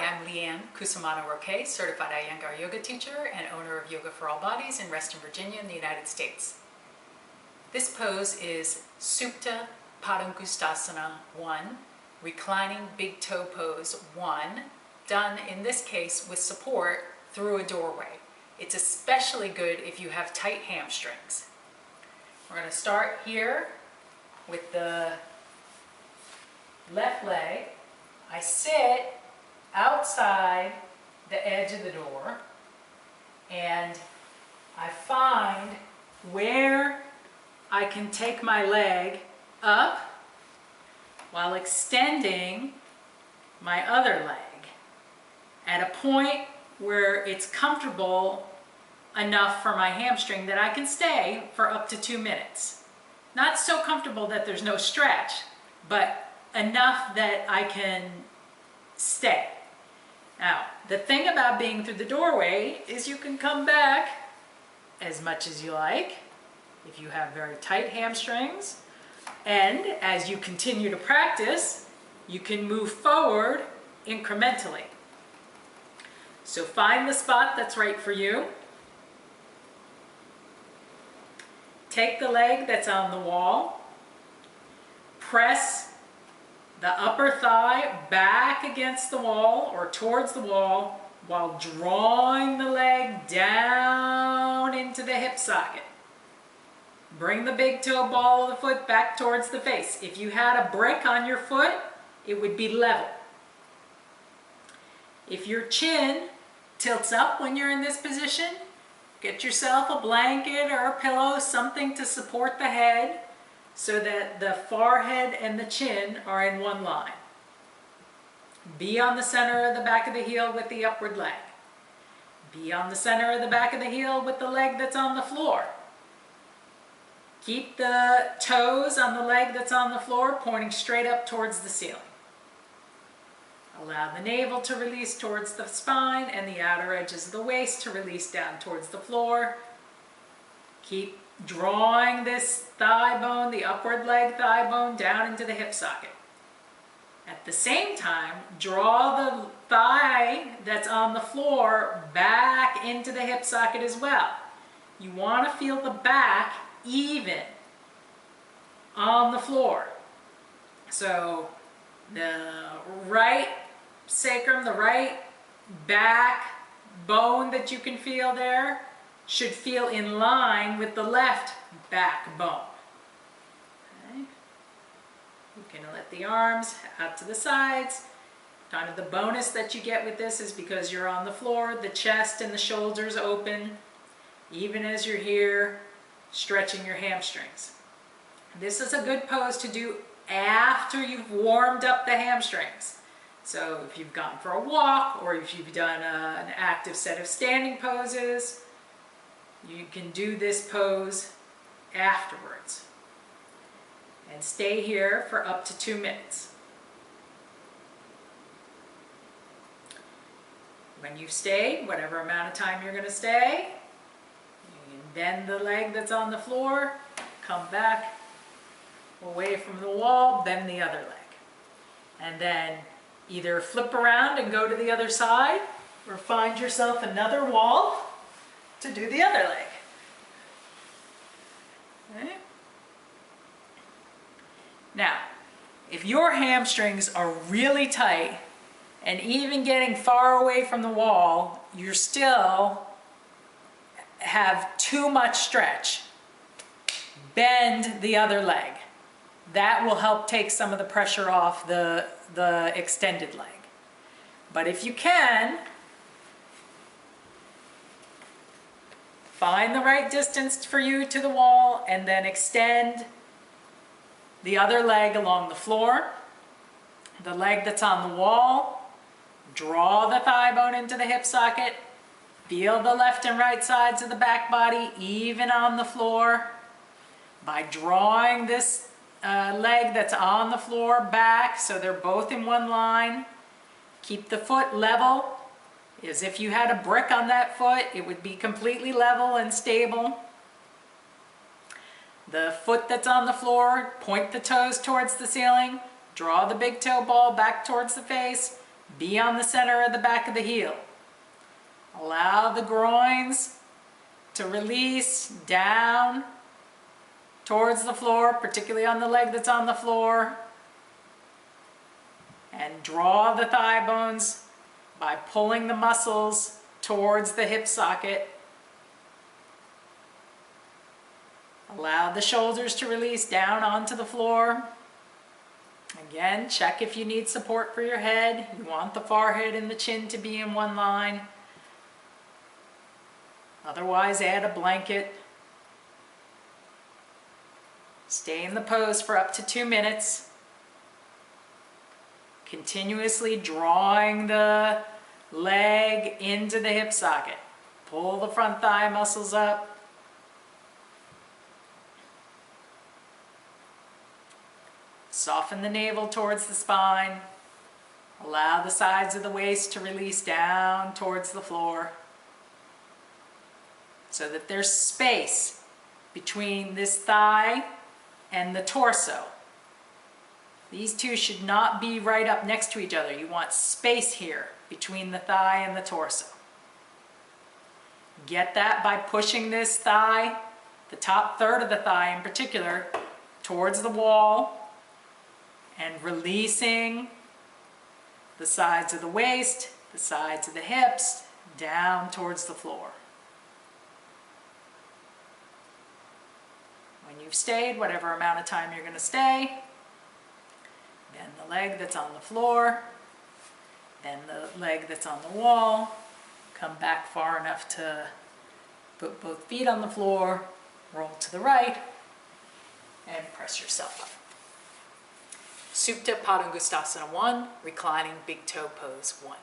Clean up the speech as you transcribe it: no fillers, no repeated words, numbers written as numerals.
I'm Leanne Cusimano-Roque, certified Iyengar yoga teacher and owner of Yoga for All Bodies in Reston, Virginia in the United States. This pose is Supta Padangustasana I, reclining big toe pose 1, done in this case with support through a doorway. It's especially good if you have tight hamstrings. We're going to start here with the left leg. I sit outside the edge of the door and I find where I can take my leg up while extending my other leg at a point where it's comfortable enough for my hamstring that I can stay for up to 2 minutes. Not so comfortable that there's no stretch, but enough that I can stay. Now, the thing about being through the doorway is you can come back as much as you like if you have very tight hamstrings, and as you continue to practice, you can move forward incrementally. So find the spot that's right for you. Take the leg that's on the wall, press the upper thigh back against the wall or towards the wall while drawing the leg down into the hip socket. Bring the big toe ball of the foot back towards the face. If you had a brick on your foot, it would be level. If your chin tilts up when you're in this position, get yourself a blanket or a pillow, something to support the head, so that the forehead and the chin are in one line. Be on the center of the back of the heel with the upward leg. Be on the center of the back of the heel with the leg that's on the floor. Keep the toes on the leg that's on the floor pointing straight up towards the ceiling. Allow the navel to release towards the spine and the outer edges of the waist to release down towards the floor. Keep drawing this thigh bone, the upward leg thigh bone, down into the hip socket. At the same time, draw the thigh that's on the floor back into the hip socket as well. You want to feel the back even on the floor. So the right sacrum, the right back bone that you can feel there should feel in line with the left back bone. Okay. You can let the arms out to the sides. Kind of the bonus that you get with this is because you're on the floor, the chest and the shoulders open, even as you're here stretching your hamstrings. This is a good pose to do after you've warmed up the hamstrings. So if you've gone for a walk or if you've done an active set of standing poses, you can do this pose afterwards. And stay here for up to 2 minutes. When you've stayed, whatever amount of time you're going to stay, you can bend the leg that's on the floor, come back away from the wall, bend the other leg. And then either flip around and go to the other side, or find yourself another wall to do the other leg. Okay. Now, if your hamstrings are really tight and even getting far away from the wall, you still have too much stretch, bend the other leg. That will help take some of the pressure off the extended leg. But if you can, find the right distance for you to the wall and then extend the other leg along the floor. The leg that's on the wall, draw the thigh bone into the hip socket. Feel the left and right sides of the back body even on the floor. By drawing this leg that's on the floor back so they're both in one line. Keep the foot level. As if you had a brick on that foot, it would be completely level and stable. The foot that's on the floor, point the toes towards the ceiling. Draw the big toe ball back towards the face. Be on the center of the back of the heel. Allow the groins to release down towards the floor, particularly on the leg that's on the floor. And draw the thigh bones by pulling the muscles towards the hip socket. Allow the shoulders to release down onto the floor. Again, check if you need support for your head. You want the forehead and the chin to be in one line. Otherwise, add a blanket. Stay in the pose for up to 2 minutes. Continuously drawing the leg into the hip socket. Pull the front thigh muscles up. Soften the navel towards the spine. Allow the sides of the waist to release down towards the floor so that there's space between this thigh and the torso. These two should not be right up next to each other. You want space here between the thigh and the torso. Get that by pushing this thigh, the top third of the thigh in particular, towards the wall and releasing the sides of the waist, the sides of the hips, down towards the floor. When you've stayed, whatever amount of time you're going to stay, bend the leg that's on the floor, bend the leg that's on the wall, come back far enough to put both feet on the floor, roll to the right, and press yourself up. Supta Padangustasana I, reclining big toe pose 1.